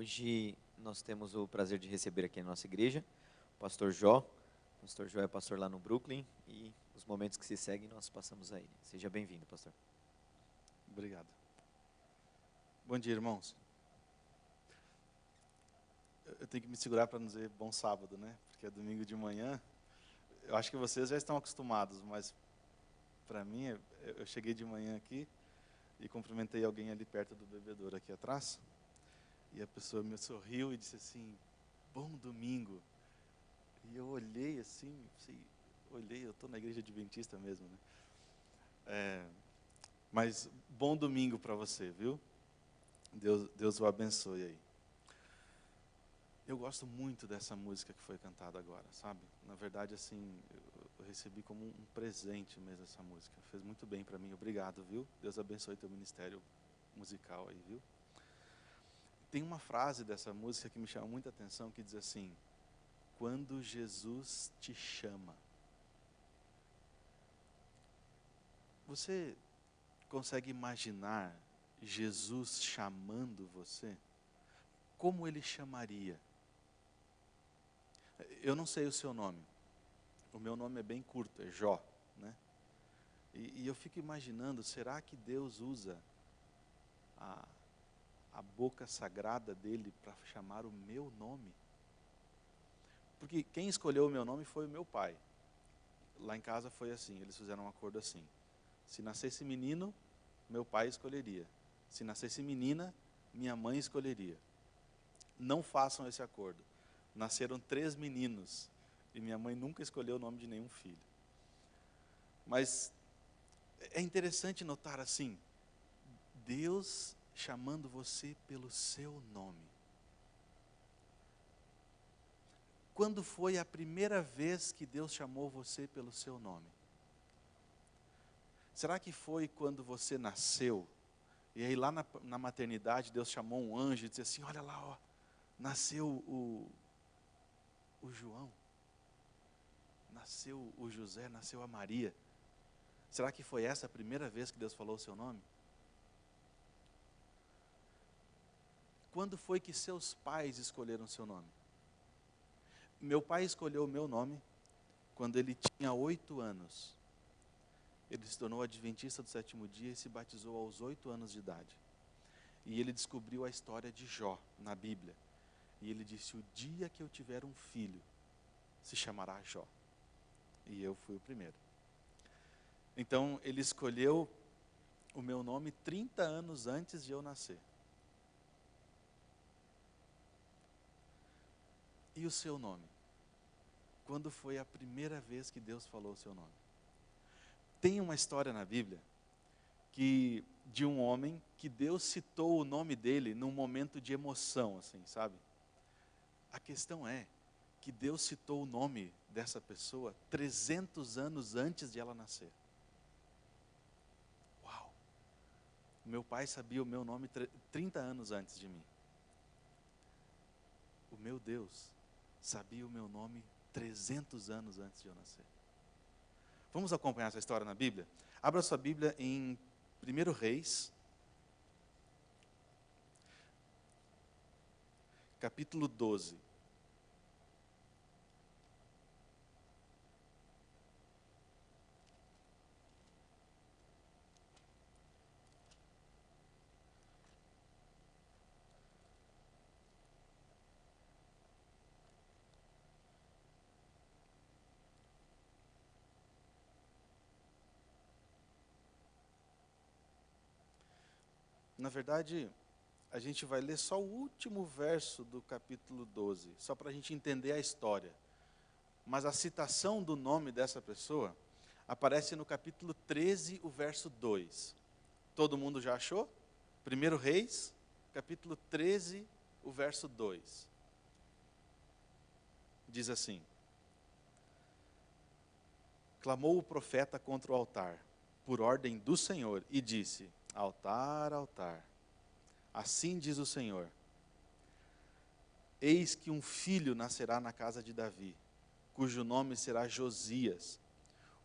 Hoje nós temos o prazer de receber aqui na nossa igreja o pastor Jó. O pastor Jó é pastor lá no Brooklyn e os momentos que se seguem nós passamos a ele. Seja bem-vindo, pastor. Obrigado. Bom dia, irmãos. Eu tenho que me segurar para não dizer bom sábado, né? Porque é domingo de manhã. Eu acho que vocês já estão acostumados, mas para mim, eu cheguei de manhã aqui e cumprimentei alguém ali perto do bebedouro aqui atrás. E a pessoa me sorriu e disse assim, bom domingo. E eu olhei assim, eu estou na igreja adventista mesmo, né? Mas bom domingo para você, viu? Deus o abençoe aí. Eu gosto muito dessa música que foi cantada agora, sabe? Na verdade, assim, eu recebi como um presente mesmo essa música. Fez muito bem para mim, obrigado, viu? Deus abençoe teu ministério musical aí, viu? Tem uma frase dessa música que me chama muita atenção, que diz assim, quando Jesus te chama. Você consegue imaginar Jesus chamando você? Como ele chamaria? Eu não sei o seu nome. O meu nome é bem curto, é Jó, né? E eu fico imaginando, será que Deus usa a boca sagrada dele para chamar o meu nome? Porque quem escolheu o meu nome foi o meu pai. Lá em casa foi assim, eles fizeram um acordo assim. Se nascesse menino, meu pai escolheria. Se nascesse menina, minha mãe escolheria. Não façam esse acordo. Nasceram 3 meninos e minha mãe nunca escolheu o nome de nenhum filho. Mas é interessante notar assim, Deus chamando você pelo seu nome. Quando foi a primeira vez que Deus chamou você pelo seu nome? Será que foi quando você nasceu? E aí lá na maternidade Deus chamou um anjo e disse assim, olha lá, ó, nasceu o João, nasceu o José, nasceu a Maria. Será que foi essa a primeira vez que Deus falou o seu nome? Quando foi que seus pais escolheram o seu nome? Meu pai escolheu o meu nome quando ele tinha 8 anos. Ele se tornou adventista do 7º dia e se batizou aos 8 anos de idade. E ele descobriu a história de Jó na Bíblia. E ele disse, o dia que eu tiver um filho, se chamará Jó. E eu fui o primeiro. Então, ele escolheu o meu nome 30 anos antes de eu nascer. E o seu nome? Quando foi a primeira vez que Deus falou o seu nome? Tem uma história na Bíblia de um homem que Deus citou o nome dele num momento de emoção, assim, sabe? A questão é que Deus citou o nome dessa pessoa 300 anos antes de ela nascer. Uau! Meu pai sabia o meu nome 30 anos antes de mim. O meu Deus sabia o meu nome 300 anos antes de eu nascer. Vamos acompanhar essa história na Bíblia? Abra sua Bíblia em 1 Reis, capítulo 12. Na verdade, a gente vai ler só o último verso do capítulo 12, só para a gente entender a história. Mas a citação do nome dessa pessoa aparece no capítulo 13, o verso 2. Todo mundo já achou? 1 Reis, capítulo 13, o verso 2. Diz assim, clamou o profeta contra o altar, por ordem do Senhor, e disse, altar, altar, assim diz o Senhor, eis que um filho nascerá na casa de Davi, cujo nome será Josias,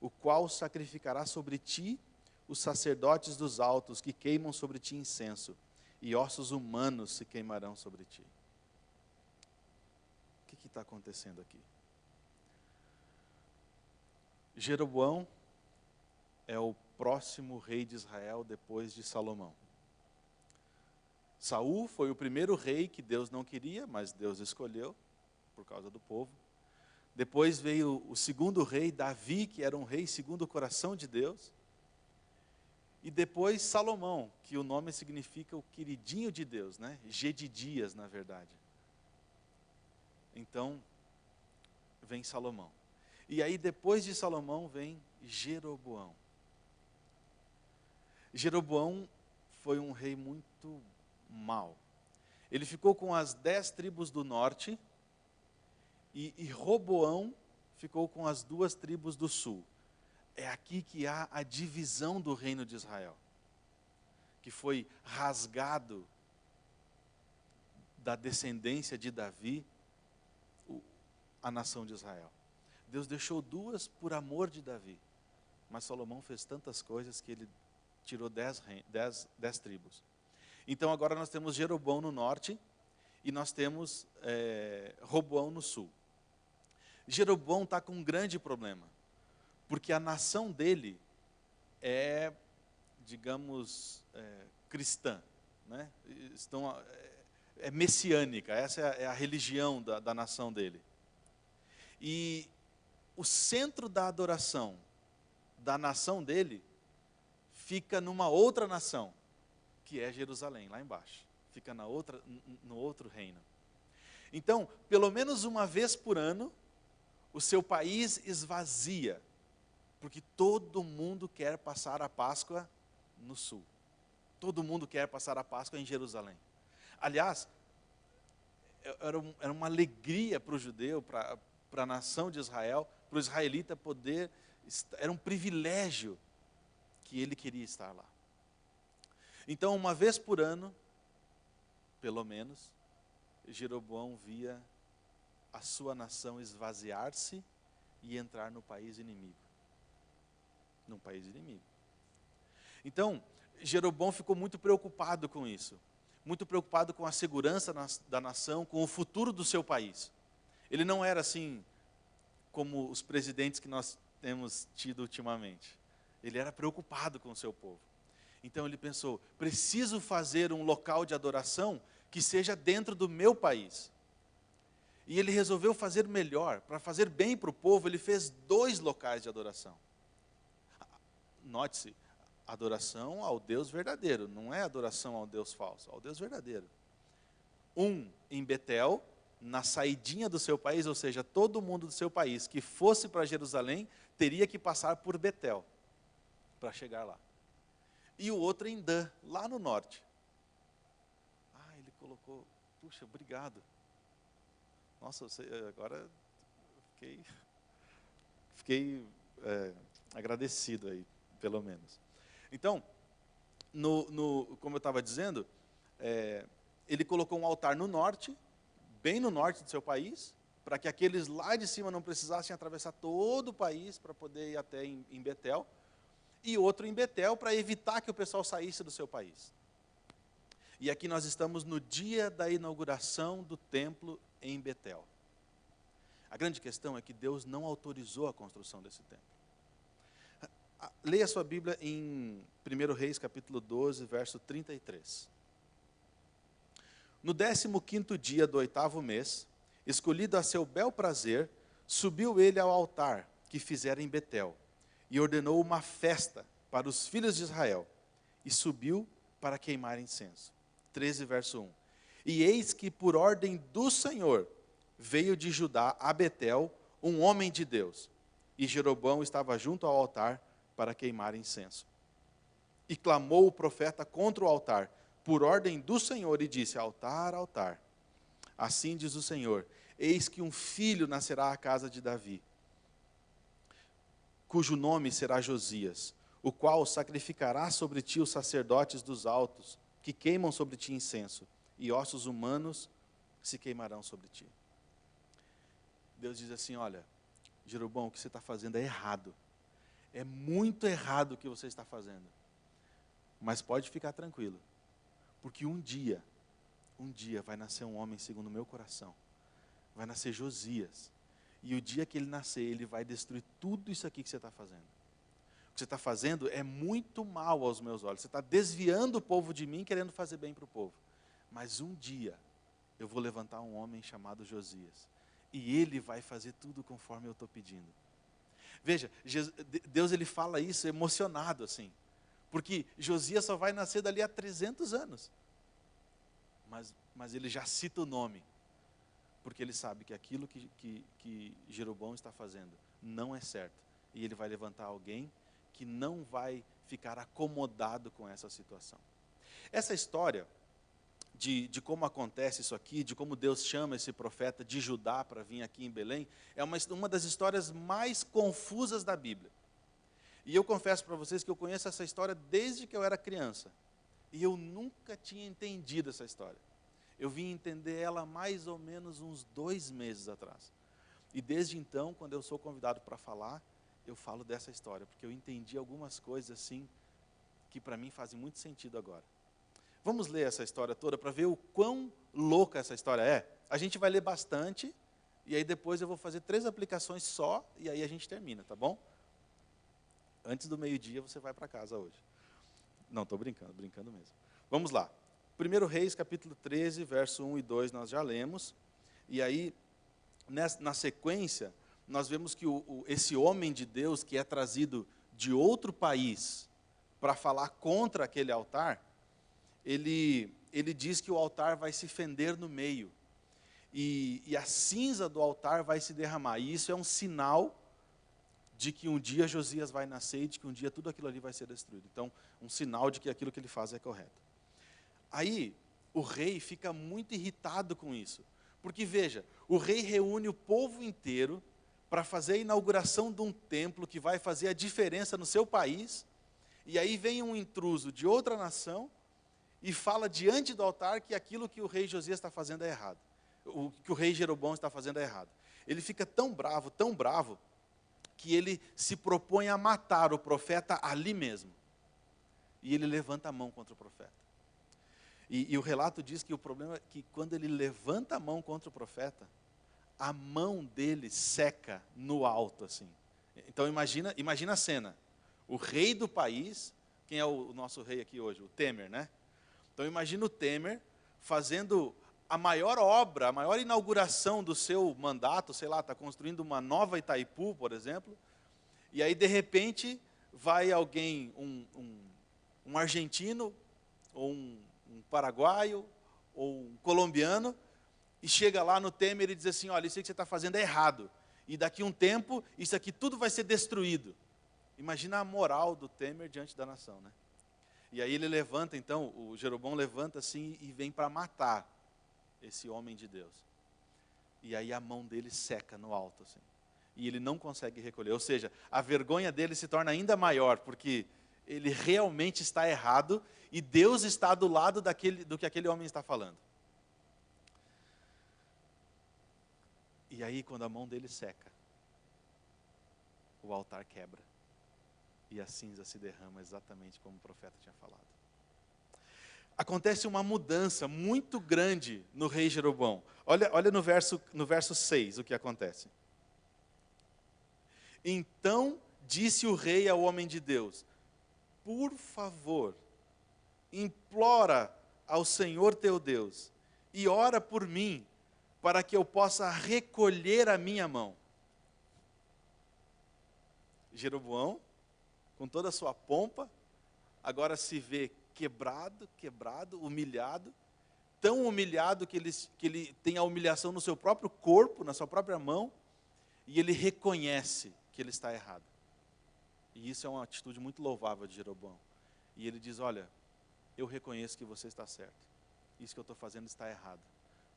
o qual sacrificará sobre ti os sacerdotes dos altos que queimam sobre ti incenso, e ossos humanos se queimarão sobre ti. que está acontecendo aqui? Jeroboão é o próximo rei de Israel depois de Salomão. Saul foi o primeiro rei que Deus não queria, mas Deus escolheu por causa do povo. Depois veio o segundo rei, Davi, que era um rei segundo o coração de Deus. E depois Salomão, que o nome significa o queridinho de Deus, né? Gedidias, na verdade. Então, vem Salomão. E aí, depois de Salomão, vem Jeroboão. Jeroboão foi um rei muito mau. Ele ficou com as 10 tribos do norte e Roboão ficou com as 2 tribos do sul. É aqui que há a divisão do reino de Israel, que foi rasgado da descendência de Davi, a nação de Israel. Deus deixou 2 por amor de Davi, mas Salomão fez tantas coisas que ele tirou 10 tribos. Então agora nós temos Jeroboão no norte e nós temos Roboão no sul. Jeroboão está com um grande problema, porque a nação dele é, digamos, cristã, né? É messiânica, essa é a religião da nação dele. E o centro da adoração da nação dele fica numa outra nação, que é Jerusalém, lá embaixo. Fica no outro reino. Então, pelo menos uma vez por ano, o seu país esvazia, porque todo mundo quer passar a Páscoa no sul. Todo mundo quer passar a Páscoa em Jerusalém. Aliás, era uma alegria para o judeu, para a nação de Israel, para o israelita poder, era um privilégio que ele queria estar lá. Então, uma vez por ano, pelo menos, Jeroboão via a sua nação esvaziar-se e entrar no país inimigo. Num país inimigo. Então, Jeroboão ficou muito preocupado com isso. Muito preocupado com a segurança da nação, com o futuro do seu país. Ele não era assim como os presidentes que nós temos tido ultimamente. Ele era preocupado com o seu povo. Então ele pensou, preciso fazer um local de adoração que seja dentro do meu país. E ele resolveu fazer melhor, para fazer bem para o povo, ele fez 2 locais de adoração. Note-se, adoração ao Deus verdadeiro, não é adoração ao Deus falso, ao Deus verdadeiro. Um em Betel, na saidinha do seu país, ou seja, todo mundo do seu país que fosse para Jerusalém, teria que passar por Betel, para chegar lá. E o outro em Dan, lá no norte. Ele colocou, puxa, obrigado. Nossa, agora fiquei agradecido aí, pelo menos. Então, como eu estava dizendo, ele colocou um altar no norte, bem no norte do seu país, para que aqueles lá de cima não precisassem atravessar todo o país para poder ir até em Betel, e outro em Betel para evitar que o pessoal saísse do seu país. E aqui nós estamos no dia da inauguração do templo em Betel. A grande questão é que Deus não autorizou a construção desse templo. Leia sua Bíblia em 1 Reis, capítulo 12, verso 33. No 15º dia do 8º mês, escolhido a seu bel prazer, subiu ele ao altar que fizera em Betel, e ordenou uma festa para os filhos de Israel, e subiu para queimar incenso. 13, verso 1. E eis que por ordem do Senhor, veio de Judá a Betel um homem de Deus, e Jeroboão estava junto ao altar para queimar incenso. E clamou o profeta contra o altar, por ordem do Senhor, e disse, altar, altar, assim diz o Senhor, eis que um filho nascerá à casa de Davi, cujo nome será Josias, o qual sacrificará sobre ti os sacerdotes dos altos, que queimam sobre ti incenso, e ossos humanos se queimarão sobre ti. Deus diz assim, olha, Jeroboão, o que você está fazendo é errado. É muito errado o que você está fazendo. Mas pode ficar tranquilo, porque um dia vai nascer um homem segundo o meu coração, vai nascer Josias. E o dia que ele nascer, ele vai destruir tudo isso aqui que você está fazendo. O que você está fazendo é muito mal aos meus olhos. Você está desviando o povo de mim, querendo fazer bem para o povo. Mas um dia, eu vou levantar um homem chamado Josias. E ele vai fazer tudo conforme eu estou pedindo. Veja, Deus ele fala isso emocionado assim. Porque Josias só vai nascer dali a 300 anos. Mas ele já cita o nome. Porque ele sabe que aquilo que Jeroboão está fazendo não é certo. E ele vai levantar alguém que não vai ficar acomodado com essa situação. Essa história de como acontece isso aqui, de como Deus chama esse profeta de Judá para vir aqui em Belém, é uma das histórias mais confusas da Bíblia. E eu confesso para vocês que eu conheço essa história desde que eu era criança. E eu nunca tinha entendido essa história. Eu vim entender ela mais ou menos uns 2 meses atrás. E desde então, quando eu sou convidado para falar, eu falo dessa história, porque eu entendi algumas coisas assim, que para mim fazem muito sentido agora. Vamos ler essa história toda para ver o quão louca essa história é? A gente vai ler bastante, e aí depois eu vou fazer 3 aplicações só, e aí a gente termina, tá bom? Antes do meio-dia você vai para casa hoje. Não, estou brincando mesmo. Vamos lá. 1 Reis, capítulo 13, verso 1 e 2, nós já lemos. E aí, na sequência, nós vemos que esse homem de Deus, que é trazido de outro país para falar contra aquele altar, ele diz que o altar vai se fender no meio. E a cinza do altar vai se derramar. E isso é um sinal de que um dia Josias vai nascer e de que um dia tudo aquilo ali vai ser destruído. Então, um sinal de que aquilo que ele faz é correto. Aí, o rei fica muito irritado com isso. Porque, veja, o rei reúne o povo inteiro para fazer a inauguração de um templo que vai fazer a diferença no seu país. E aí vem um intruso de outra nação e fala diante do altar que aquilo que o rei Josias está fazendo é errado. O que o rei Jeroboão está fazendo é errado. Ele fica tão bravo, que ele se propõe a matar o profeta ali mesmo. E ele levanta a mão contra o profeta. E o relato diz que o problema é que quando ele levanta a mão contra o profeta, a mão dele seca no alto, assim. Então imagina a cena. O rei do país, quem é o nosso rei aqui hoje? O Temer, né? Então imagina o Temer fazendo a maior obra, a maior inauguração do seu mandato, sei lá, está construindo uma nova Itaipu, por exemplo, e aí de repente vai alguém, um argentino, ou um paraguaio, ou um colombiano, e chega lá no Temer e diz assim, olha, isso que você está fazendo é errado, e daqui a um tempo, isso aqui tudo vai ser destruído. Imagina a moral do Temer diante da nação, né? E aí ele levanta, então, o Jeroboão levanta assim e vem para matar esse homem de Deus. E aí a mão dele seca no alto, assim. E ele não consegue recolher. Ou seja, a vergonha dele se torna ainda maior, porque ele realmente está errado e Deus está do lado do que aquele homem está falando. E aí, quando a mão dele seca, o altar quebra. E a cinza se derrama exatamente como o profeta tinha falado. Acontece uma mudança muito grande no rei Jeroboão. Olha no verso 6 o que acontece. Então disse o rei ao homem de Deus, por favor, implora ao Senhor teu Deus e ora por mim, para que eu possa recolher a minha mão. Jeroboão, com toda a sua pompa, agora se vê quebrado, humilhado, tão humilhado que ele tem a humilhação no seu próprio corpo, na sua própria mão, e ele reconhece que ele está errado. E isso é uma atitude muito louvável de Jeroboão. E ele diz, olha, eu reconheço que você está certo. Isso que eu estou fazendo está errado.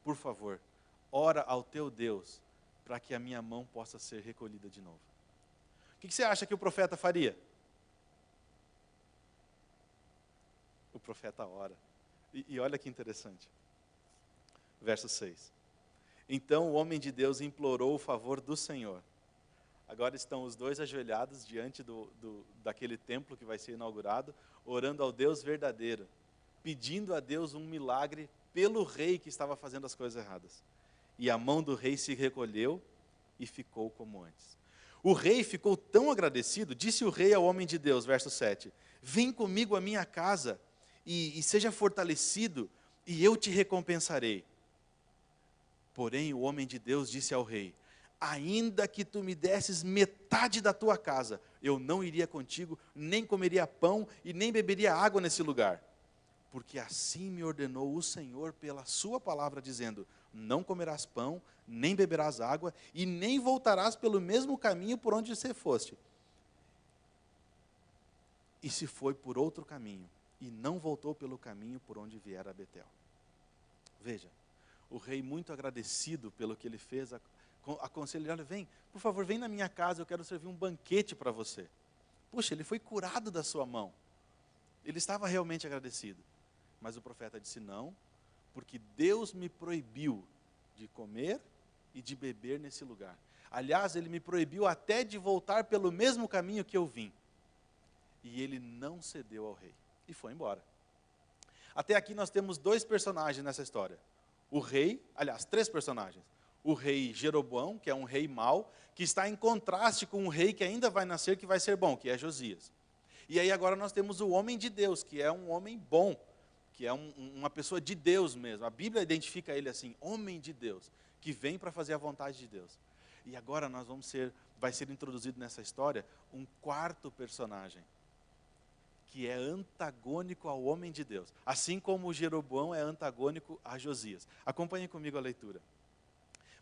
Por favor, ora ao teu Deus, para que a minha mão possa ser recolhida de novo. O que você acha que o profeta faria? O profeta ora. E olha que interessante. Verso 6. Então o homem de Deus implorou o favor do Senhor. Agora estão os dois ajoelhados diante daquele templo que vai ser inaugurado, orando ao Deus verdadeiro, pedindo a Deus um milagre pelo rei que estava fazendo as coisas erradas. E a mão do rei se recolheu e ficou como antes. O rei ficou tão agradecido, disse o rei ao homem de Deus, verso 7, vem comigo à minha casa e seja fortalecido, e eu te recompensarei. Porém, o homem de Deus disse ao rei, ainda que tu me desses metade da tua casa, eu não iria contigo, nem comeria pão e nem beberia água nesse lugar. Porque assim me ordenou o Senhor pela sua palavra, dizendo, não comerás pão, nem beberás água, e nem voltarás pelo mesmo caminho por onde você foste. E se foi por outro caminho, e não voltou pelo caminho por onde viera a Betel. Veja, o rei muito agradecido pelo que ele fez, aconselha, olha, vem, por favor, vem na minha casa, eu quero servir um banquete para você. Puxa, ele foi curado da sua mão. Ele estava realmente agradecido. Mas o profeta disse, não, porque Deus me proibiu de comer e de beber nesse lugar. Aliás, ele me proibiu até de voltar pelo mesmo caminho que eu vim. E ele não cedeu ao rei e foi embora. Até aqui nós temos dois personagens nessa história. O rei, aliás, três personagens. O rei Jeroboão, que é um rei mau, que está em contraste com um rei que ainda vai nascer, que vai ser bom, que é Josias. E aí agora nós temos o homem de Deus, que é um homem bom, que é uma pessoa de Deus mesmo. A Bíblia identifica ele assim, homem de Deus, que vem para fazer a vontade de Deus. E agora vai ser introduzido nessa história um quarto personagem, que é antagônico ao homem de Deus. Assim como Jeroboão é antagônico a Josias. Acompanhem comigo a leitura.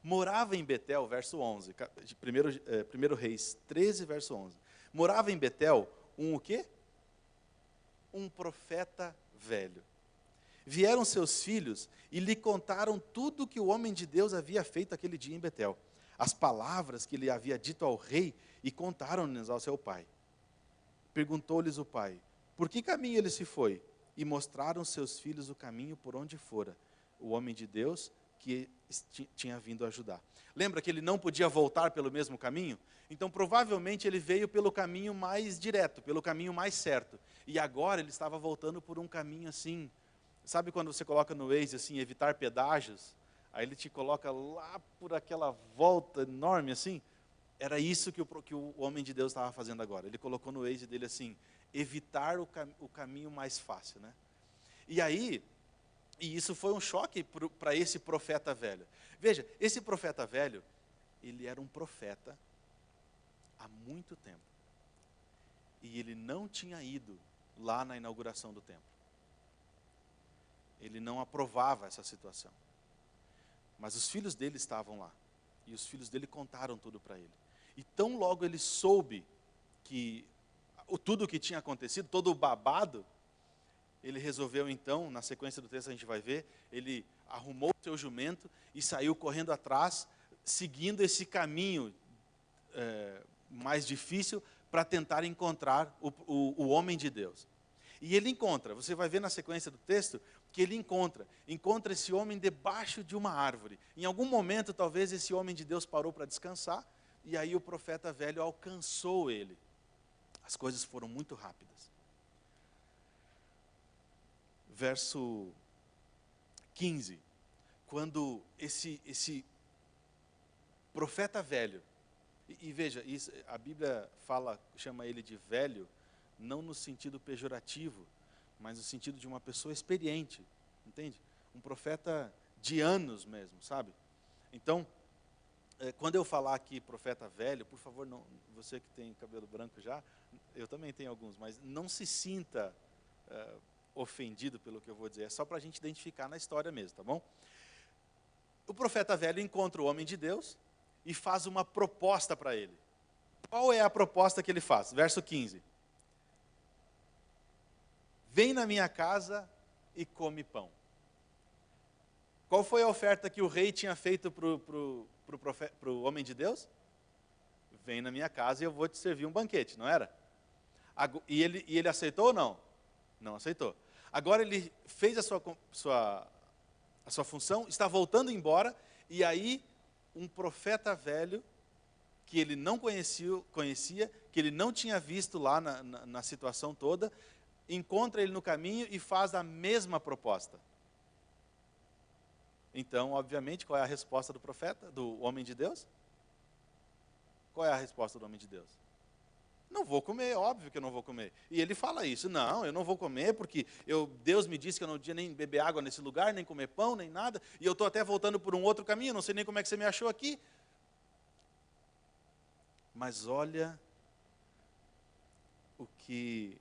Morava em Betel, verso 11, 1 Reis 13, verso 11. Morava em Betel o quê? Um profeta velho. Vieram seus filhos e lhe contaram tudo o que o homem de Deus havia feito aquele dia em Betel. As palavras que ele havia dito ao rei e contaram-lhes ao seu pai. Perguntou-lhes o pai, por que caminho ele se foi? E mostraram seus filhos o caminho por onde fora. O homem de Deus que tinha vindo ajudar. Lembra que ele não podia voltar pelo mesmo caminho? Então, provavelmente, ele veio pelo caminho mais direto, pelo caminho mais certo. E agora ele estava voltando por um caminho assim. Sabe quando você coloca no Waze, assim, evitar pedágios? Aí ele te coloca lá por aquela volta enorme, assim. Era isso que o homem de Deus estava fazendo agora. Ele colocou no Waze dele assim, evitar o caminho mais fácil, né? E aí, isso foi um choque para esse profeta velho. Veja, esse profeta velho, ele era um profeta há muito tempo. E ele não tinha ido lá na inauguração do templo. Ele não aprovava essa situação. Mas os filhos dele estavam lá. E os filhos dele contaram tudo para ele. E tão logo ele soube que tudo o que tinha acontecido, todo o babado, ele resolveu então, na sequência do texto a gente vai ver, ele arrumou o seu jumento e saiu correndo atrás, seguindo esse caminho mais difícil para tentar encontrar o homem de Deus. E ele encontra, você vai ver na sequência do texto, que ele encontra esse homem debaixo de uma árvore. Em algum momento, talvez, esse homem de Deus parou para descansar, e aí o profeta velho alcançou ele. As coisas foram muito rápidas. Verso 15, quando esse profeta velho, e veja, a Bíblia chama ele de velho, não no sentido pejorativo, mas no sentido de uma pessoa experiente, entende? Um profeta de anos mesmo, sabe? Então, quando eu falar aqui profeta velho, por favor, não, você que tem cabelo branco já, eu também tenho alguns, mas não se sinta ofendido pelo que eu vou dizer, é só para a gente identificar na história mesmo, tá bom? O profeta velho encontra o homem de Deus e faz uma proposta para ele. Qual é a proposta que ele faz? Verso 15. Vem na minha casa e come pão. Qual foi a oferta que o rei tinha feito para o homem de Deus? Vem na minha casa e eu vou te servir um banquete, não era? E ele aceitou ou não? Não aceitou. Agora ele fez a sua função, está voltando embora, e aí um profeta velho, que ele não conhecia, que ele não tinha visto lá na situação toda, encontra ele no caminho e faz a mesma proposta. Então, obviamente, qual é a resposta do profeta, do homem de Deus? Qual é a resposta do homem de Deus? Não vou comer, óbvio que eu não vou comer. E ele fala isso, não, eu não vou comer porque Deus me disse que eu não podia nem beber água nesse lugar, nem comer pão, nem nada, e eu estou até voltando por um outro caminho, não sei nem como é que você me achou aqui. Mas olha o que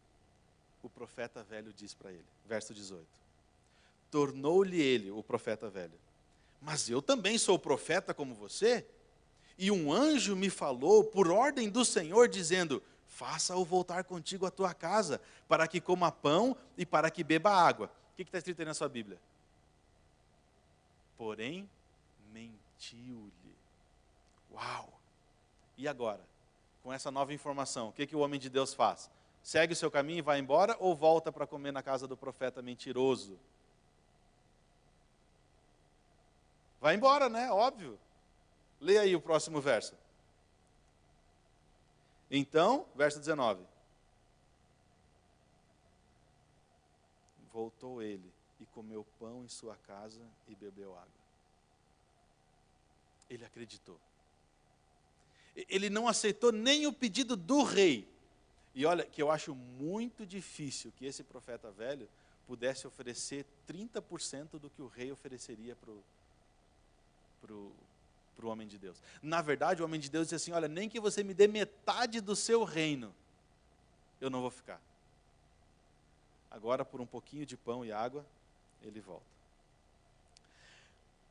o profeta velho diz para ele, verso 18. Tornou-lhe ele, o profeta velho, mas eu também sou profeta como você, e um anjo me falou por ordem do Senhor, dizendo, faça-o voltar contigo à tua casa, para que coma pão e para que beba água. O que está escrito aí na sua Bíblia? Porém, mentiu-lhe. Uau! E agora? Com essa nova informação, o que o homem de Deus faz? Segue o seu caminho e vai embora, ou volta para comer na casa do profeta mentiroso? Vai embora, né? Óbvio. Leia aí o próximo verso. Então, verso 19. Voltou ele e comeu pão em sua casa e bebeu água. Ele acreditou. Ele não aceitou nem o pedido do rei. E olha, que eu acho muito difícil que esse profeta velho pudesse oferecer 30% do que o rei ofereceria para o homem de Deus. Na verdade, o homem de Deus disse assim, olha, nem que você me dê metade do seu reino, eu não vou ficar. Agora, por um pouquinho de pão e água, ele volta.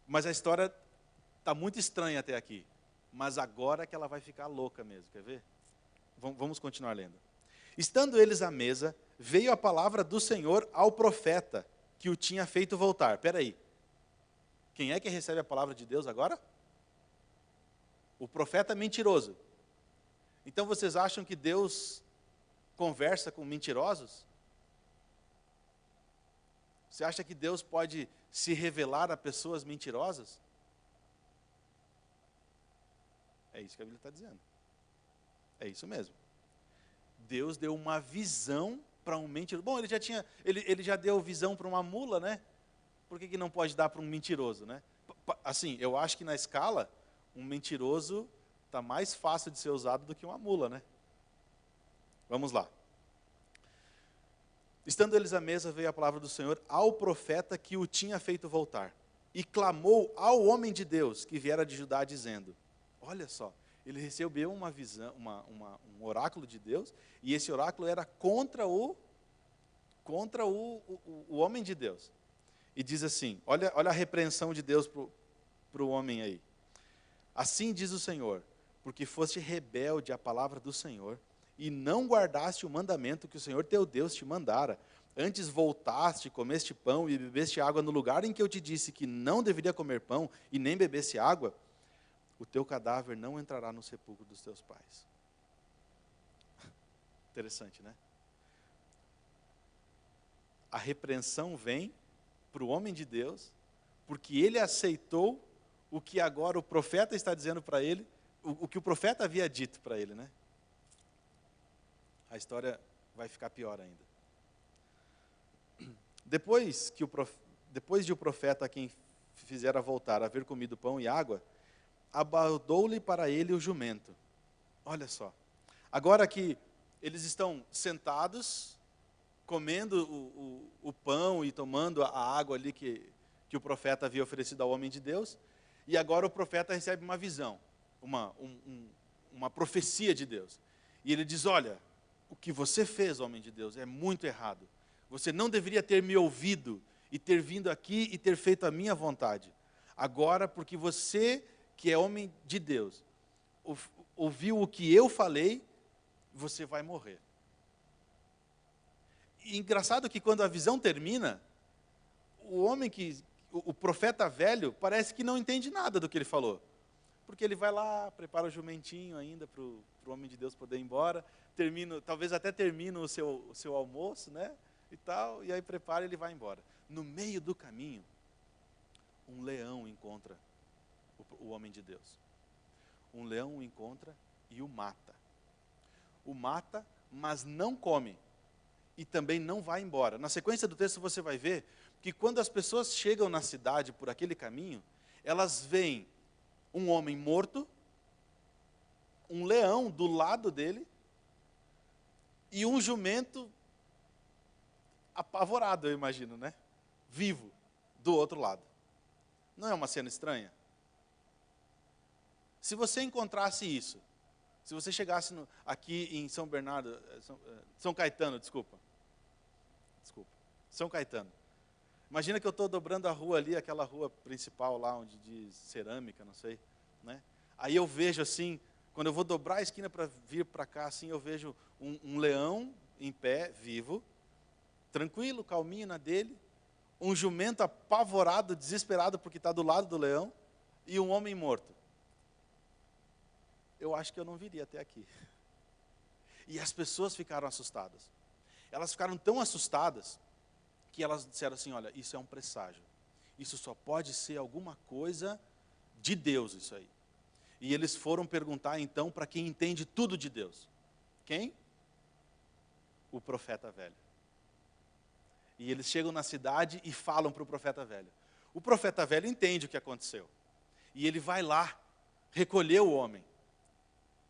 Mas a história está muito estranha até aqui. Mas agora que ela vai ficar louca mesmo, quer ver? Vamos continuar lendo. Estando eles à mesa, veio a palavra do Senhor ao profeta, que o tinha feito voltar. Espera aí. Quem é que recebe a palavra de Deus agora? O profeta mentiroso. Então vocês acham que Deus conversa com mentirosos? Você acha que Deus pode se revelar a pessoas mentirosas? É isso que a Bíblia está dizendo. É isso mesmo. Deus deu uma visão para um mentiroso. Bom, ele já deu visão para uma mula, né? Por que não pode dar para um mentiroso, né? Assim, eu acho que na escala, um mentiroso está mais fácil de ser usado do que uma mula, né? Vamos lá. Estando eles à mesa, veio a palavra do Senhor ao profeta que o tinha feito voltar. E clamou ao homem de Deus que viera de Judá, dizendo, olha só, ele recebeu uma visão, um oráculo de Deus, e esse oráculo era contra o homem de Deus. E diz assim, olha a repreensão de Deus para o homem aí. Assim diz o Senhor, porque foste rebelde à palavra do Senhor, e não guardaste o mandamento que o Senhor teu Deus te mandara, antes voltaste, comeste pão e bebeste água no lugar em que eu te disse que não deveria comer pão e nem bebesse água, o teu cadáver não entrará no sepulcro dos teus pais. Interessante, né? A repreensão vem para o homem de Deus, porque ele aceitou o que agora o profeta está dizendo para ele, o que o profeta havia dito para ele, né? A história vai ficar pior ainda. Depois de o profeta a quem fizera voltar haver comido pão e água, abaldou-lhe para ele o jumento. Olha só. Agora que eles estão sentados, comendo o pão e tomando a água ali que o profeta havia oferecido ao homem de Deus, e agora o profeta recebe uma visão, uma profecia de Deus. E ele diz, olha, o que você fez, homem de Deus, é muito errado. Você não deveria ter me ouvido e ter vindo aqui e ter feito a minha vontade. Agora, porque você, que é homem de Deus, ouviu o que eu falei, você vai morrer. E engraçado que quando a visão termina, o profeta velho, parece que não entende nada do que ele falou. Porque ele vai lá, prepara o jumentinho ainda para o homem de Deus poder ir embora, talvez até termina o seu almoço, né? E tal, e aí prepara e ele vai embora. No meio do caminho, um leão encontra o homem de Deus. Um leão o encontra e o mata. O mata, mas não come. E também não vai embora. Na sequência do texto você vai ver que quando as pessoas chegam na cidade por aquele caminho, elas veem um homem morto, um leão do lado dele e um jumento apavorado, eu imagino, né? Vivo, do outro lado. Não é uma cena estranha? Se você encontrasse isso, se você chegasse aqui em São Bernardo, São Caetano, desculpa. São Caetano. Imagina que eu estou dobrando a rua ali, aquela rua principal lá, onde diz cerâmica, não sei, né? Aí eu vejo assim, quando eu vou dobrar a esquina para vir para cá, assim, eu vejo um leão em pé, vivo, tranquilo, calminho na dele, um jumento apavorado, desesperado porque está do lado do leão, e um homem morto. Eu acho que eu não viria até aqui. E as pessoas ficaram assustadas. Elas ficaram tão assustadas que elas disseram assim, olha, isso é um presságio. Isso só pode ser alguma coisa de Deus, isso aí. E eles foram perguntar então para quem entende tudo de Deus. Quem? O profeta velho. E eles chegam na cidade e falam para o profeta velho. O profeta velho entende o que aconteceu. E ele vai lá, recolher o homem.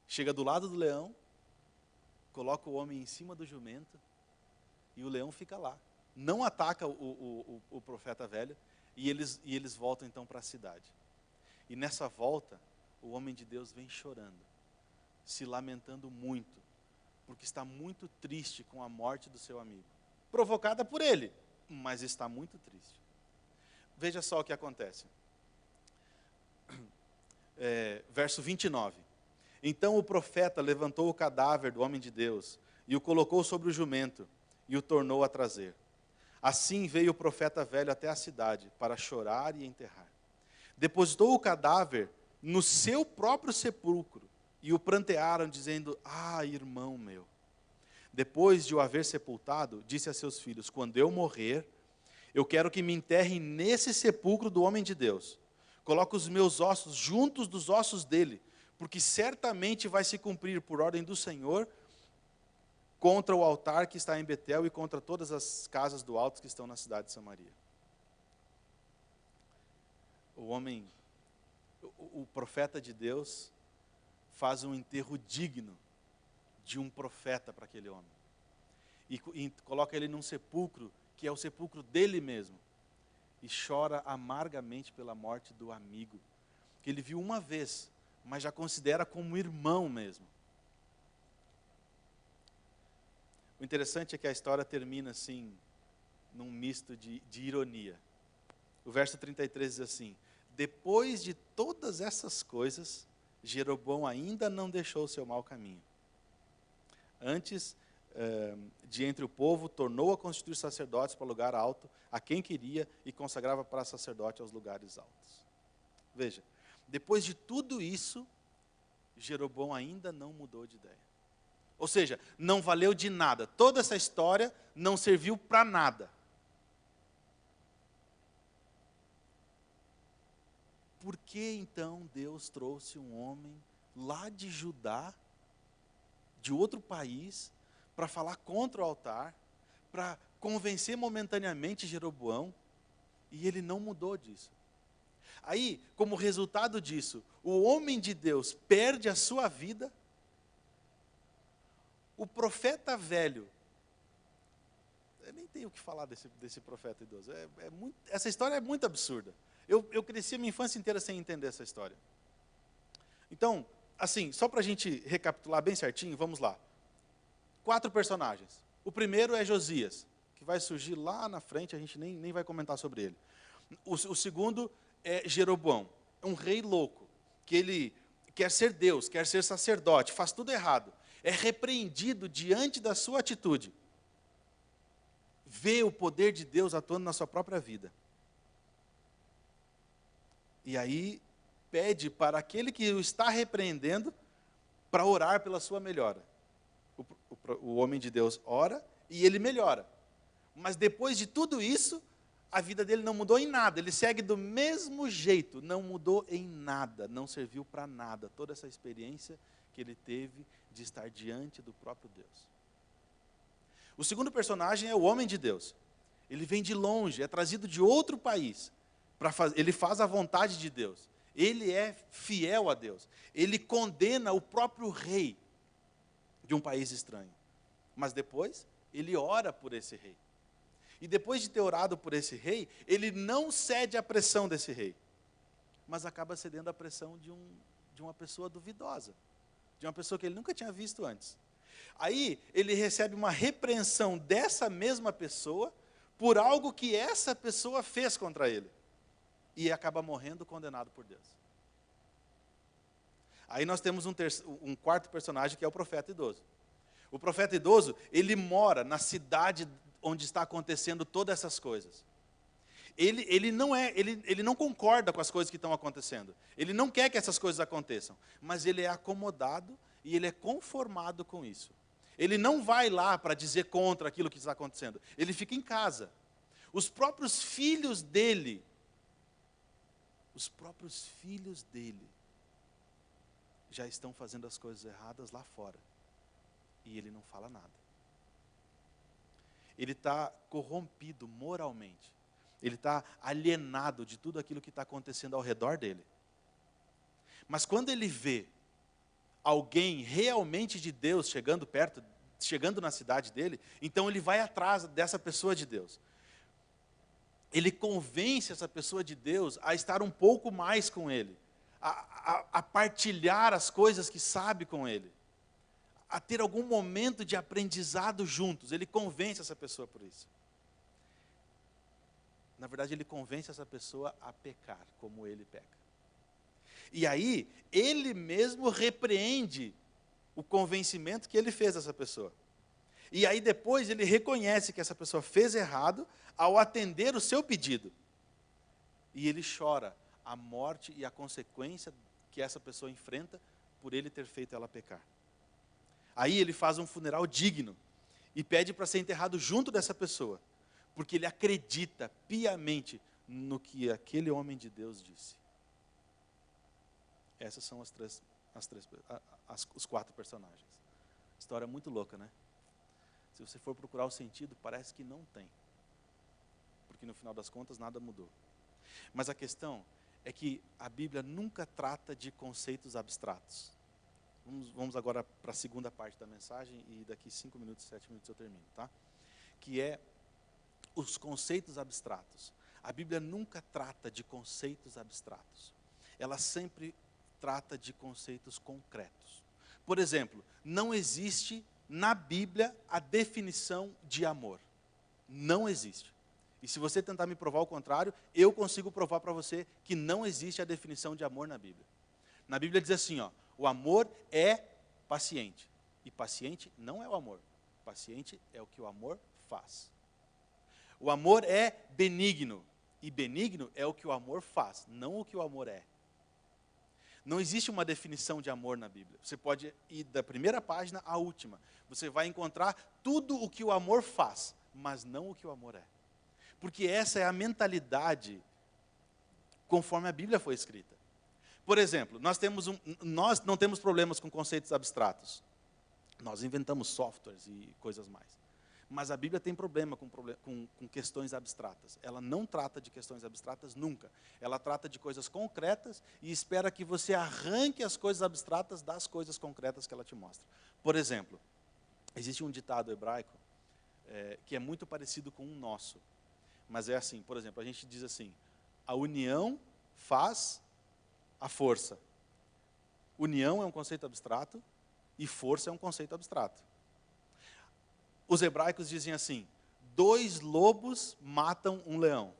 Chega do lado do leão, coloca o homem em cima do jumento, e o leão fica lá. Não ataca o profeta velho, e eles voltam então para a cidade. E nessa volta, o homem de Deus vem chorando, se lamentando muito, porque está muito triste com a morte do seu amigo. Provocada por ele, mas está muito triste. Veja só o que acontece. Verso 29. Então o profeta levantou o cadáver do homem de Deus e o colocou sobre o jumento e o tornou a trazer. Assim veio o profeta velho até a cidade para chorar e enterrar. Depositou o cadáver no seu próprio sepulcro e o prantearam, dizendo, irmão meu. Depois de o haver sepultado, disse a seus filhos, quando eu morrer, eu quero que me enterrem nesse sepulcro do homem de Deus. Coloque os meus ossos juntos dos ossos dele, porque certamente vai se cumprir por ordem do Senhor contra o altar que está em Betel e contra todas as casas do alto que estão na cidade de Samaria. O profeta de Deus faz um enterro digno de um profeta para aquele homem. E coloca ele num sepulcro, que é o sepulcro dele mesmo. E chora amargamente pela morte do amigo, que ele viu uma vez, mas já considera como irmão mesmo. O interessante é que a história termina assim, num misto de ironia. O verso 33 diz assim, depois de todas essas coisas, Jeroboão ainda não deixou o seu mau caminho. Antes, de entre o povo, tornou a constituir sacerdotes para o lugar alto, a quem queria, e consagrava para sacerdote aos lugares altos. Veja, depois de tudo isso, Jeroboão ainda não mudou de ideia. Ou seja, não valeu de nada. Toda essa história não serviu para nada. Por que então Deus trouxe um homem lá de Judá, de outro país, para falar contra o altar, para convencer momentaneamente Jeroboão, e ele não mudou disso? Aí, como resultado disso, o homem de Deus perde a sua vida, o profeta velho, eu nem tenho o que falar desse profeta idoso, essa história é muito absurda. Eu cresci a minha infância inteira sem entender essa história. Então, assim, só para a gente recapitular bem certinho, vamos lá. 4 personagens. O primeiro é Josias, que vai surgir lá na frente, a gente nem vai comentar sobre ele. O segundo é Jeroboão, um rei louco, que ele quer ser Deus, quer ser sacerdote, faz tudo errado. É repreendido diante da sua atitude. Vê o poder de Deus atuando na sua própria vida. E aí pede para aquele que o está repreendendo para orar pela sua melhora. O homem de Deus ora e ele melhora. Mas depois de tudo isso, a vida dele não mudou em nada. Ele segue do mesmo jeito, não mudou em nada, não serviu para nada. Toda essa experiência que ele teve de estar diante do próprio Deus. O segundo personagem é o homem de Deus. Ele vem de longe, é trazido de outro país. Ele faz a vontade de Deus. Ele é fiel a Deus. Ele condena o próprio rei de um país estranho. Mas depois, ele ora por esse rei. E depois de ter orado por esse rei, ele não cede à pressão desse rei, mas acaba cedendo à pressão de uma pessoa duvidosa, de uma pessoa que ele nunca tinha visto antes. Aí, ele recebe uma repreensão dessa mesma pessoa por algo que essa pessoa fez contra ele. E acaba morrendo condenado por Deus. Aí nós temos um quarto personagem, que é o profeta idoso. O profeta idoso, ele mora na cidade onde está acontecendo todas essas coisas. Ele não concorda com as coisas que estão acontecendo. Ele não quer que essas coisas aconteçam. Mas ele é acomodado e ele é conformado com isso. Ele não vai lá para dizer contra aquilo que está acontecendo. Ele fica em casa. Os próprios filhos dele já estão fazendo as coisas erradas lá fora. E ele não fala nada. Ele está corrompido moralmente. Ele está alienado de tudo aquilo que está acontecendo ao redor dele. Mas quando ele vê alguém realmente de Deus chegando perto, chegando na cidade dele, então ele vai atrás dessa pessoa de Deus. Ele convence essa pessoa de Deus a estar um pouco mais com ele, a partilhar as coisas que sabe com ele, a ter algum momento de aprendizado juntos. Ele convence essa pessoa por isso. Na verdade, ele convence essa pessoa a pecar, como ele peca. E aí, ele mesmo repreende o convencimento que ele fez dessa pessoa. E aí depois ele reconhece que essa pessoa fez errado ao atender o seu pedido. E ele chora a morte e a consequência que essa pessoa enfrenta por ele ter feito ela pecar. Aí ele faz um funeral digno e pede para ser enterrado junto dessa pessoa, porque ele acredita piamente no que aquele homem de Deus disse. Essas são os quatro personagens. História muito louca, né? Se você for procurar o sentido, parece que não tem. Porque no final das contas nada mudou. Mas a questão é que a Bíblia nunca trata de conceitos abstratos. Vamos agora para a segunda parte da mensagem e daqui 5 minutos, 7 minutos eu termino, tá? Que é os conceitos abstratos. A Bíblia nunca trata de conceitos abstratos. Ela sempre trata de conceitos concretos. Por exemplo, não existe na Bíblia a definição de amor. Não existe. E se você tentar me provar o contrário, eu consigo provar para você que não existe a definição de amor na Bíblia. Na Bíblia diz assim, ó, o amor é paciente. E paciente não é o amor. Paciente é o que o amor faz. O amor é benigno. E benigno é o que o amor faz, não o que o amor é. Não existe uma definição de amor na Bíblia. Você pode ir da primeira página à última. Você vai encontrar tudo o que o amor faz, mas não o que o amor é. Porque essa é a mentalidade conforme a Bíblia foi escrita. Por exemplo, nós não temos problemas com conceitos abstratos. Nós inventamos softwares e coisas mais. Mas a Bíblia tem problema com questões abstratas. Ela não trata de questões abstratas nunca. Ela trata de coisas concretas e espera que você arranque as coisas abstratas das coisas concretas que ela te mostra. Por exemplo, existe um ditado hebraico que é muito parecido com o nosso. Mas é assim, por exemplo, a gente diz assim, a união faz a força. União é um conceito abstrato e força é um conceito abstrato. Os hebraicos dizem assim, 2 lobos matam um leão.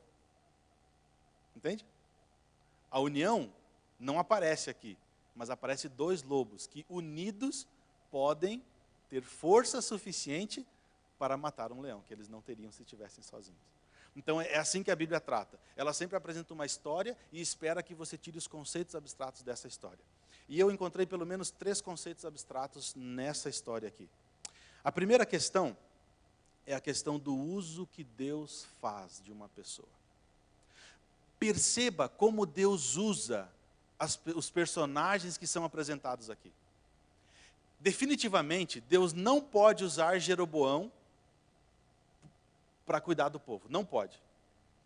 Entende? A união não aparece aqui, mas aparece 2 lobos que unidos podem ter força suficiente para matar um leão, que eles não teriam se estivessem sozinhos. Então é assim que a Bíblia trata. Ela sempre apresenta uma história e espera que você tire os conceitos abstratos dessa história. E eu encontrei pelo menos 3 conceitos abstratos nessa história aqui. A primeira questão é a questão do uso que Deus faz de uma pessoa. Perceba como Deus usa os personagens que são apresentados aqui. Definitivamente, Deus não pode usar Jeroboão para cuidar do povo. Não pode.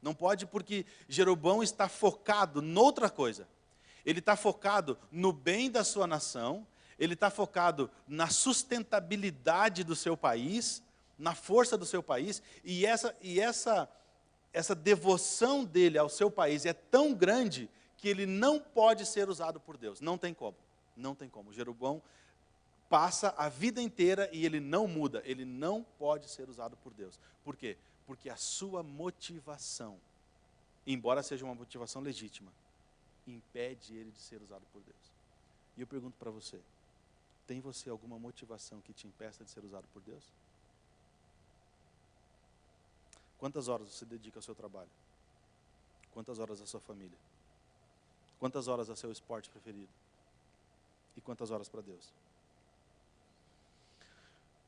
Não pode porque Jeroboão está focado noutra coisa. Ele está focado no bem da sua nação, ele está focado na sustentabilidade do seu país, na força do seu país, e essa devoção dele ao seu país é tão grande que ele não pode ser usado por Deus. Não tem como. Não tem como. Jeroboão passa a vida inteira e ele não muda. Ele não pode ser usado por Deus. Por quê? Porque a sua motivação, embora seja uma motivação legítima, impede ele de ser usado por Deus. E eu pergunto para você, tem você alguma motivação que te impeça de ser usado por Deus? Quantas horas você dedica ao seu trabalho? Quantas horas à sua família? Quantas horas ao seu esporte preferido? E quantas horas para Deus?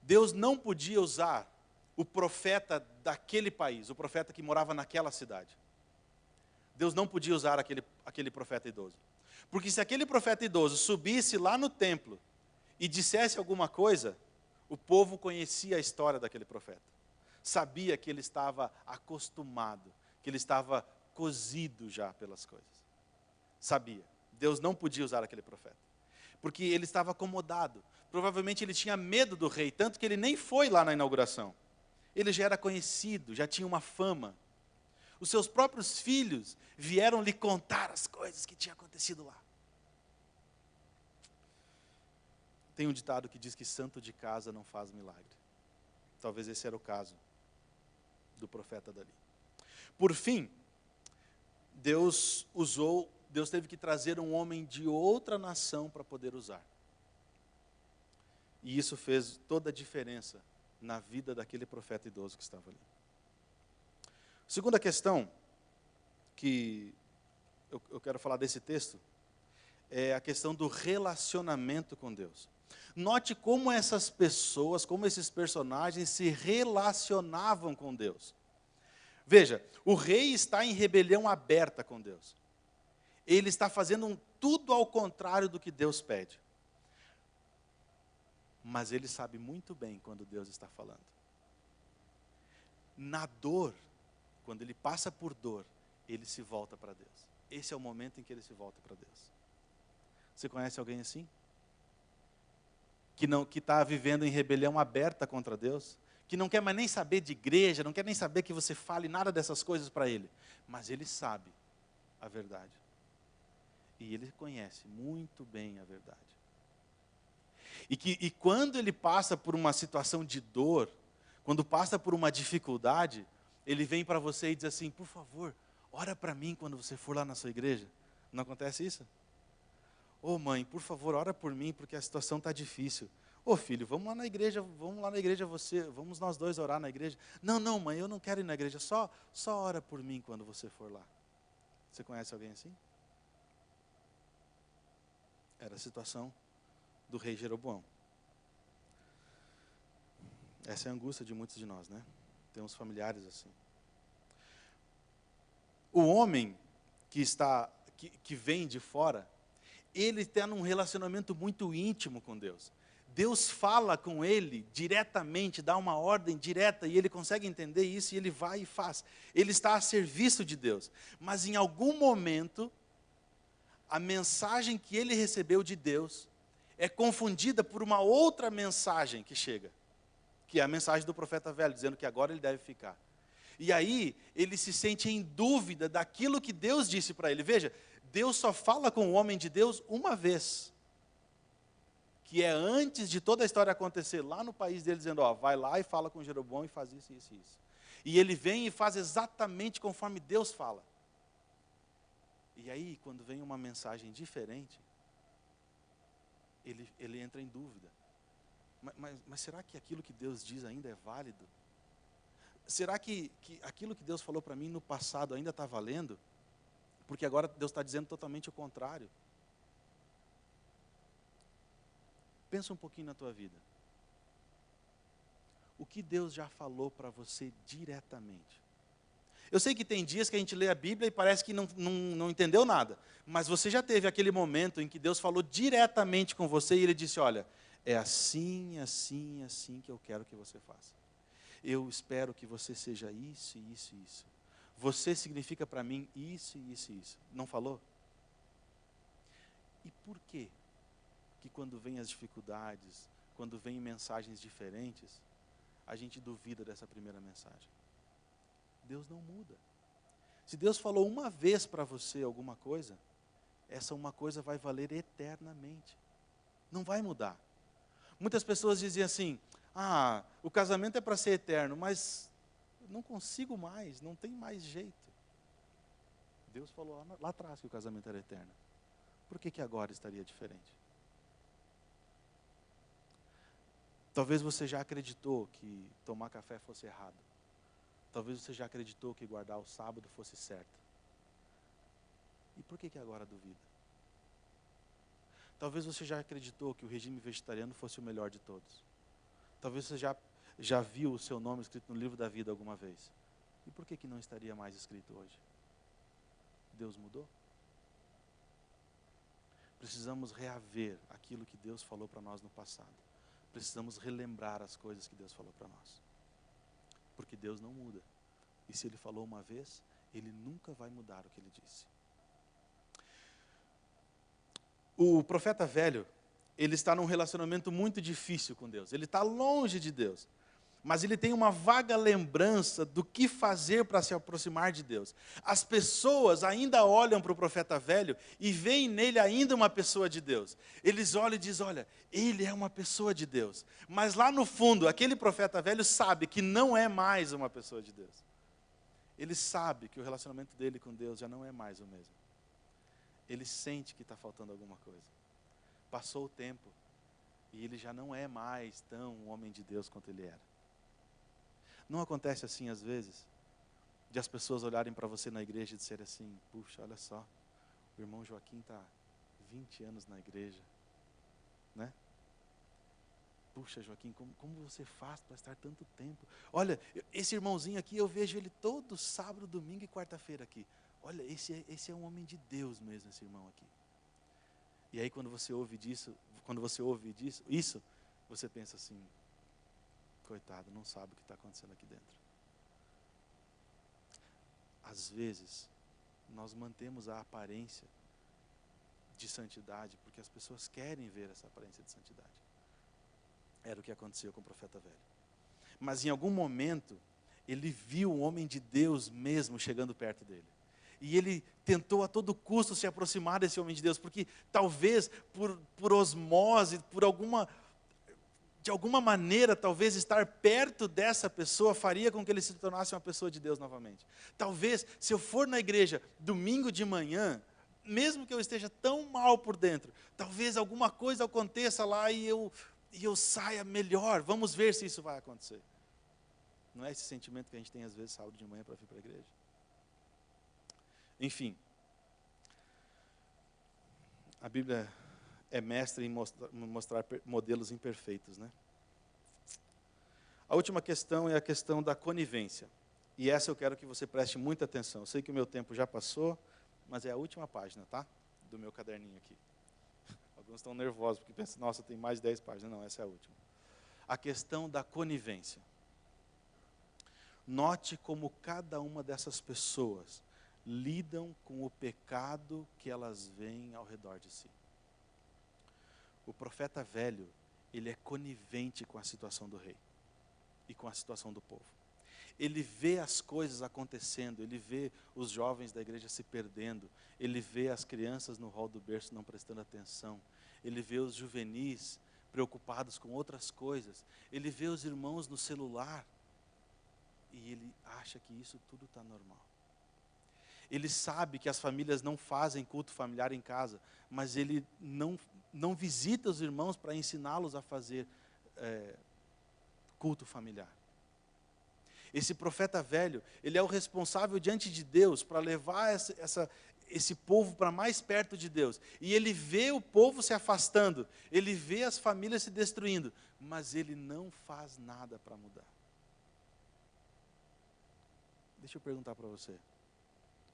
Deus não podia usar o profeta daquele país, o profeta que morava naquela cidade. Deus não podia usar aquele profeta idoso. Porque se aquele profeta idoso subisse lá no templo e dissesse alguma coisa, o povo conhecia a história daquele profeta. Sabia que ele estava acostumado, que ele estava cozido já pelas coisas. Sabia. Deus não podia usar aquele profeta. Porque ele estava acomodado. Provavelmente ele tinha medo do rei, tanto que ele nem foi lá na inauguração. Ele já era conhecido, já tinha uma fama. Os seus próprios filhos vieram lhe contar as coisas que tinham acontecido lá. Tem um ditado que diz que santo de casa não faz milagre. Talvez esse era o caso do profeta dali. Por fim, Deus teve que trazer um homem de outra nação para poder usar. E isso fez toda a diferença na vida daquele profeta idoso que estava ali. Segunda questão que eu quero falar desse texto é a questão do relacionamento com Deus. Note como essas pessoas, como esses personagens se relacionavam com Deus. Veja, o rei está em rebelião aberta com Deus. Ele está fazendo tudo ao contrário do que Deus pede. Mas ele sabe muito bem quando Deus está falando. Na dor, quando ele passa por dor, ele se volta para Deus. Esse é o momento em que ele se volta para Deus. Você conhece alguém assim? Que está vivendo em rebelião aberta contra Deus? Que não quer mais nem saber de igreja, não quer nem saber que você fale nada dessas coisas para ele. Mas ele sabe a verdade. E ele conhece muito bem a verdade. E quando ele passa por uma situação de dor, quando passa por uma dificuldade, ele vem para você e diz assim, por favor, ora para mim quando você for lá na sua igreja. Não acontece isso? Ô mãe, por favor, ora por mim porque a situação está difícil. Ô filho, vamos lá na igreja vamos nós dois orar na igreja. Não mãe, eu não quero ir na igreja, só ora por mim quando você for lá. Você conhece alguém assim? Era a situação do rei Jeroboão. Essa é a angústia de muitos de nós, né? Temos familiares assim. O homem que vem de fora, ele está num relacionamento muito íntimo com Deus. Deus fala com ele diretamente, dá uma ordem direta, e ele consegue entender isso, e ele vai e faz. Ele está a serviço de Deus. Mas em algum momento, a mensagem que ele recebeu de Deus é confundida por uma outra mensagem que chega, que é a mensagem do profeta velho, dizendo que agora ele deve ficar. E aí, ele se sente em dúvida daquilo que Deus disse para ele. Veja, Deus só fala com o homem de Deus uma vez, que é antes de toda a história acontecer, lá no país dele, dizendo, vai lá e fala com Jeroboão e faz isso, isso e isso. E ele vem e faz exatamente conforme Deus fala. E aí, quando vem uma mensagem diferente, ele entra em dúvida. Mas será que aquilo que Deus diz ainda é válido? Será que aquilo que Deus falou para mim no passado ainda está valendo? Porque agora Deus está dizendo totalmente o contrário. Pensa um pouquinho na tua vida. O que Deus já falou para você diretamente? Eu sei que tem dias que a gente lê a Bíblia e parece que não entendeu nada. Mas você já teve aquele momento em que Deus falou diretamente com você e Ele disse, olha, é assim, assim, assim que eu quero que você faça. eu espero que você seja isso, isso e isso. Você significa para mim isso, isso e isso. Não falou? E por quê que quando vem as dificuldades, quando vem mensagens diferentes, a gente duvida dessa primeira mensagem? Deus não muda. Se Deus falou uma vez para você alguma coisa, essa uma coisa vai valer eternamente. Não vai mudar. Muitas pessoas dizem assim, o casamento é para ser eterno, mas não consigo mais, não tem mais jeito. Deus falou lá atrás que o casamento era eterno. Por que agora estaria diferente? Talvez você já acreditou que tomar café fosse errado. Talvez você já acreditou que guardar o sábado fosse certo. E por que agora duvida? Talvez você já acreditou que o regime vegetariano fosse o melhor de todos. Talvez você já viu o seu nome escrito no livro da vida alguma vez. E por que não estaria mais escrito hoje? Deus mudou? Precisamos reaver aquilo que Deus falou para nós no passado. Precisamos relembrar as coisas que Deus falou para nós. Porque Deus não muda. E se Ele falou uma vez, Ele nunca vai mudar o que Ele disse. O profeta velho, ele está num relacionamento muito difícil com Deus. Ele está longe de Deus. Mas ele tem uma vaga lembrança do que fazer para se aproximar de Deus. As pessoas ainda olham para o profeta velho e veem nele ainda uma pessoa de Deus. Eles olham e dizem, olha, ele é uma pessoa de Deus. Mas lá no fundo, aquele profeta velho sabe que não é mais uma pessoa de Deus. Ele sabe que o relacionamento dele com Deus já não é mais o mesmo. Ele sente que está faltando alguma coisa. Passou o tempo e ele já não é mais tão um homem de Deus quanto ele era. Não acontece assim às vezes, de as pessoas olharem para você na igreja e disserem assim, puxa, olha só, o irmão Joaquim está 20 anos na igreja, né? Puxa, Joaquim, como você faz para estar tanto tempo? Olha, esse irmãozinho aqui, eu vejo ele todo sábado, domingo e quarta-feira aqui. Olha, esse é um homem de Deus mesmo, esse irmão aqui. E aí quando você ouve isso, você pensa assim, coitado, não sabe o que está acontecendo aqui dentro. Às vezes, nós mantemos a aparência de santidade, porque as pessoas querem ver essa aparência de santidade. Era o que aconteceu com o profeta velho. Mas em algum momento, ele viu um homem de Deus mesmo chegando perto dele. E ele tentou a todo custo se aproximar desse homem de Deus, porque talvez por osmose, de alguma maneira, talvez estar perto dessa pessoa faria com que ele se tornasse uma pessoa de Deus novamente. Talvez, se eu for na igreja domingo de manhã, mesmo que eu esteja tão mal por dentro, talvez alguma coisa aconteça lá e eu saia melhor. Vamos ver se isso vai acontecer. Não é esse sentimento que a gente tem às vezes sábado de manhã para vir para a igreja? Enfim, a Bíblia é mestre em mostrar modelos imperfeitos, né? A última questão é a questão da conivência. E essa eu quero que você preste muita atenção. Eu sei que o meu tempo já passou, mas é a última página, tá? Do meu caderninho aqui. Alguns estão nervosos porque pensam, nossa, tem mais de 10 páginas. Não, essa é a última. A questão da conivência. Note como cada uma dessas pessoas lidam com o pecado que elas veem ao redor de si. O profeta velho, ele é conivente com a situação do rei e com a situação do povo. Ele vê as coisas acontecendo, ele vê os jovens da igreja se perdendo, ele vê as crianças no hall do berço não prestando atenção, ele vê os juvenis preocupados com outras coisas, ele vê os irmãos no celular e ele acha que isso tudo está normal. Ele sabe que as famílias não fazem culto familiar em casa, mas ele não visita os irmãos para ensiná-los a fazer culto familiar. Esse profeta velho, ele é o responsável diante de Deus para levar esse povo para mais perto de Deus. E ele vê o povo se afastando, ele vê as famílias se destruindo, mas ele não faz nada para mudar. Deixa eu perguntar para você.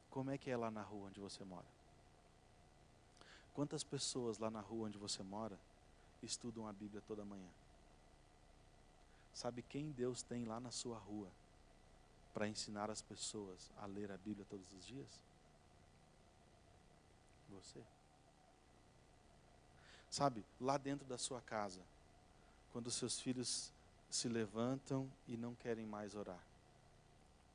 Como é que é lá na rua onde você mora? Quantas pessoas lá na rua onde você mora estudam a Bíblia toda manhã? Sabe quem Deus tem lá na sua rua para ensinar as pessoas a ler a Bíblia todos os dias? Você. Sabe, lá dentro da sua casa, quando seus filhos se levantam e não querem mais orar,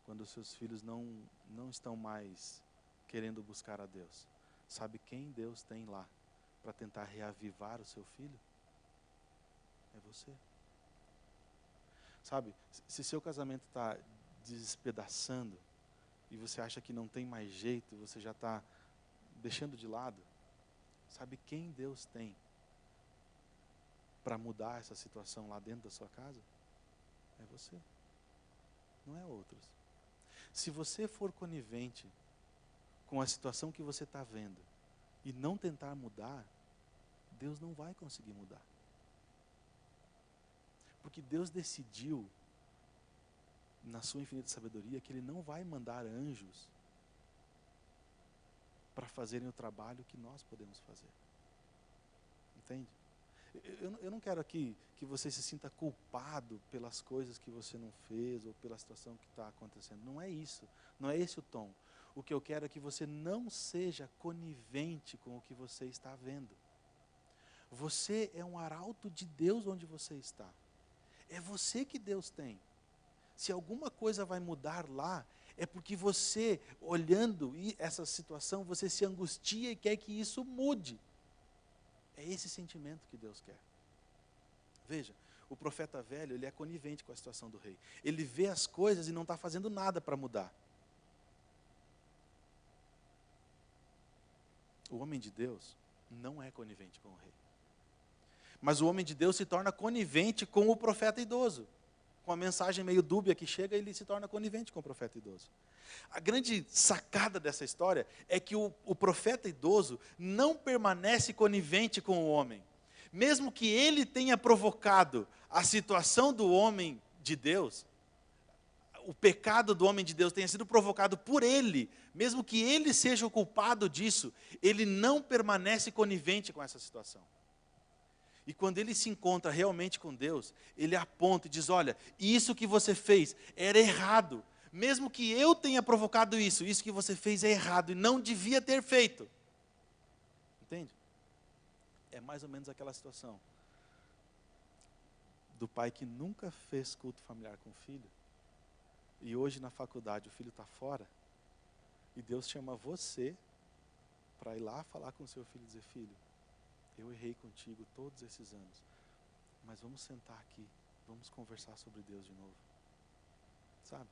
quando seus filhos não estão mais querendo buscar a Deus, sabe quem Deus tem lá para tentar reavivar o seu filho? É você. Sabe, se seu casamento está despedaçando e você acha que não tem mais jeito, você já está deixando de lado, sabe quem Deus tem para mudar essa situação lá dentro da sua casa? É você, não é outros. Se você for conivente com a situação que você está vendo e não tentar mudar, Deus não vai conseguir mudar. Porque Deus decidiu, na sua infinita sabedoria, que Ele não vai mandar anjos para fazerem o trabalho que nós podemos fazer. Entende? Eu não quero aqui que você se sinta culpado pelas coisas que você não fez ou pela situação que está acontecendo. Não é isso. Não é esse o tom. O que eu quero é que você não seja conivente com o que você está vendo. Você é um arauto de Deus onde você está. É você que Deus tem. Se alguma coisa vai mudar lá, é porque você, olhando essa situação, você se angustia e quer que isso mude. É esse sentimento que Deus quer. Veja, o profeta velho, ele é conivente com a situação do rei. Ele vê as coisas e não está fazendo nada para mudar. O homem de Deus não é conivente com o rei. Mas o homem de Deus se torna conivente com o profeta idoso. Com a mensagem meio dúbia que chega, ele se torna conivente com o profeta idoso. A grande sacada dessa história é que o profeta idoso não permanece conivente com o homem. Mesmo que ele tenha provocado a situação do homem de Deus, o pecado do homem de Deus tenha sido provocado por ele, mesmo que ele seja o culpado disso, ele não permanece conivente com essa situação. E quando ele se encontra realmente com Deus, ele aponta e diz, olha, isso que você fez era errado. Mesmo que eu tenha provocado isso que você fez é errado e não devia ter feito. Entende? É mais ou menos aquela situação do pai que nunca fez culto familiar com o filho, e hoje na faculdade o filho está fora, e Deus chama você para ir lá falar com o seu filho e dizer, filho, eu errei contigo todos esses anos, mas vamos sentar aqui, vamos conversar sobre Deus de novo. Sabe?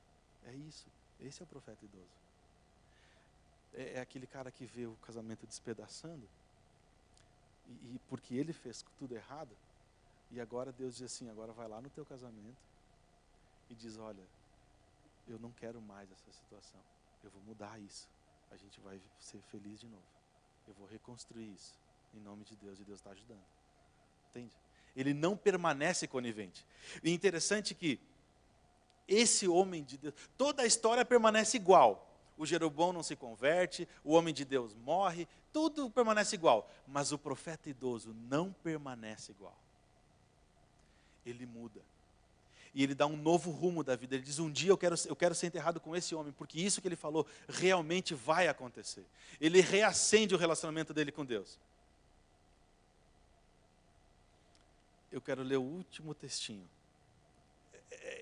É isso. Esse é o profeta idoso. É aquele cara que vê o casamento despedaçando, e porque ele fez tudo errado, e agora Deus diz assim, agora vai lá no teu casamento, e diz, olha, eu não quero mais essa situação, eu vou mudar isso, a gente vai ser feliz de novo, eu vou reconstruir isso. Em nome de Deus, e Deus está ajudando. Entende? Ele não permanece conivente. E interessante que esse homem de Deus, toda a história permanece igual. O Jeroboão não se converte, o homem de Deus morre, tudo permanece igual. Mas o profeta idoso não permanece igual. Ele muda. E ele dá um novo rumo da vida. Ele diz, um dia eu quero ser enterrado com esse homem, porque isso que ele falou realmente vai acontecer. Ele reacende o relacionamento dele com Deus. Eu quero ler o último textinho.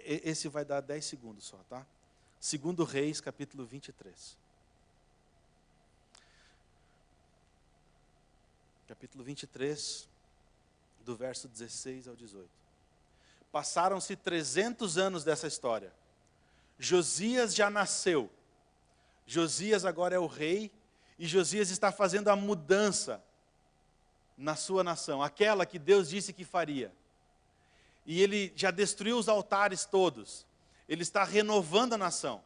Esse vai dar 10 segundos só, tá? 2 Reis, capítulo 23. Capítulo 23, do verso 16 ao 18. Passaram-se 300 anos dessa história. Josias já nasceu. Josias agora é o rei, e Josias está fazendo a mudança na sua nação, aquela que Deus disse que faria. E ele já destruiu os altares todos. Ele está renovando a nação.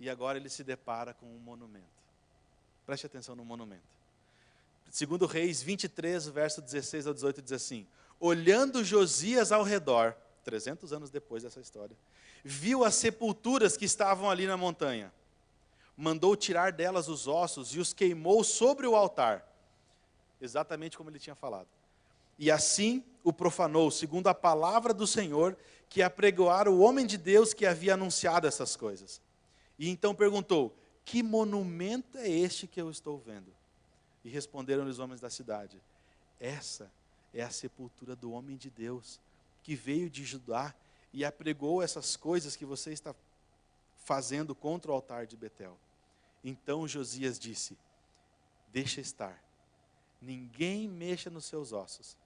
E agora ele se depara com um monumento. Preste atenção no monumento. 2 Reis 23, verso 16 ao 18, diz assim, olhando Josias ao redor, 300 anos depois dessa história, viu as sepulturas que estavam ali na montanha. Mandou tirar delas os ossos e os queimou sobre o altar. Exatamente como ele tinha falado. e assim o profanou, segundo a palavra do Senhor, que apregoara o homem de Deus que havia anunciado essas coisas. E então perguntou: que monumento é este que eu estou vendo? E responderam-lhe os homens da cidade: essa é a sepultura do homem de Deus, que veio de Judá e apregou essas coisas que você está fazendo contra o altar de Betel. Então Josias disse: deixa estar, ninguém mexa nos seus ossos.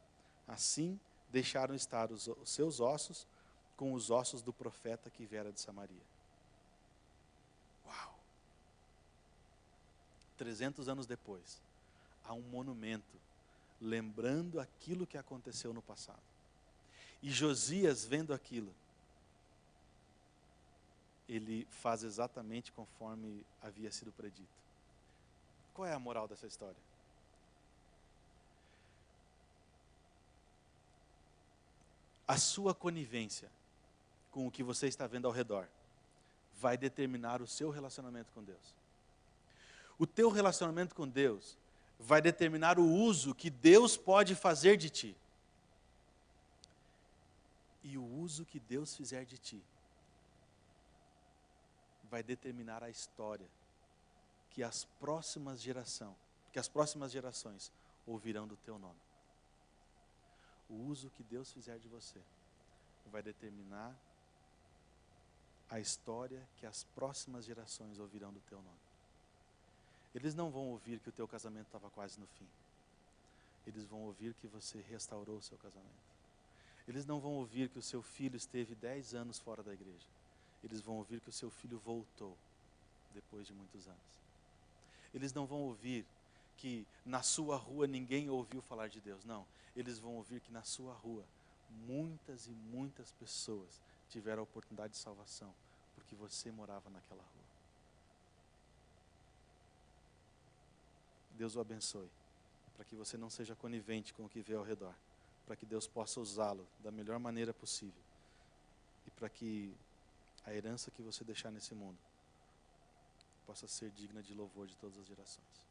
Assim deixaram estar os seus ossos com os ossos do profeta que viera de Samaria. Uau! 300 anos depois, há um monumento lembrando aquilo que aconteceu no passado. E Josias, vendo aquilo, ele faz exatamente conforme havia sido predito. Qual é a moral dessa história? A sua conivência com o que você está vendo ao redor vai determinar o seu relacionamento com Deus. O teu relacionamento com Deus vai determinar o uso que Deus pode fazer de ti. E o uso que Deus fizer de ti vai determinar a história que as próximas gerações ouvirão do teu nome. O uso que Deus fizer de você vai determinar a história que as próximas gerações ouvirão do teu nome. Eles não vão ouvir que o teu casamento estava quase no fim. Eles vão ouvir que você restaurou o seu casamento. Eles não vão ouvir que o seu filho esteve 10 anos fora da igreja. Eles vão ouvir que o seu filho voltou depois de muitos anos. Eles não vão ouvir que na sua rua ninguém ouviu falar de Deus. Não, eles vão ouvir que na sua rua muitas e muitas pessoas tiveram a oportunidade de salvação porque você morava naquela rua. Deus o abençoe, para que você não seja conivente com o que vê ao redor, para que Deus possa usá-lo da melhor maneira possível e para que a herança que você deixar nesse mundo possa ser digna de louvor de todas as gerações.